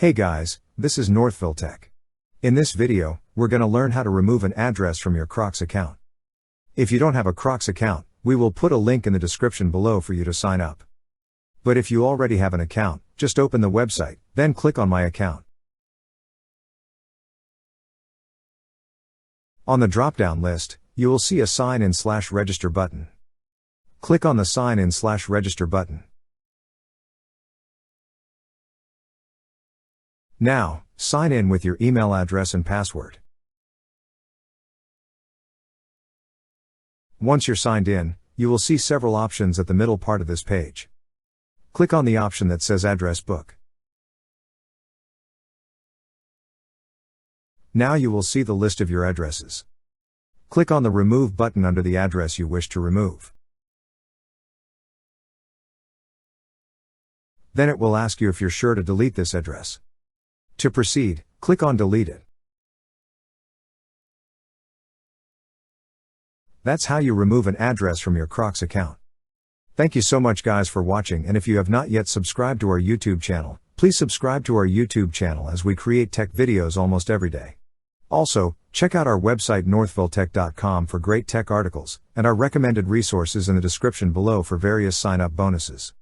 Hey guys, this is Northville Tech. In this video, we're going to learn how to remove an address from your Crocs account. If you don't have a Crocs account, we will put a link in the description below for you to sign up. But if you already have an account, just open the website, then click on My Account. On the drop-down list, you will see a Sign In/Register button. Click on the Sign In/Register button. Now, sign in with your email address and password. Once you're signed in, you will see several options at the middle part of this page. Click on the option that says Address Book. Now you will see the list of your addresses. Click on the Remove button under the address you wish to remove. Then it will ask you if you're sure to delete this address. To proceed, click on Delete it. That's how you remove an address from your Crocs account. Thank you so much guys for watching, and if you have not yet subscribed to our YouTube channel, please subscribe to our YouTube channel as we create tech videos almost every day. Also, check out our website northvilletech.com for great tech articles, and our recommended resources in the description below for various sign-up bonuses.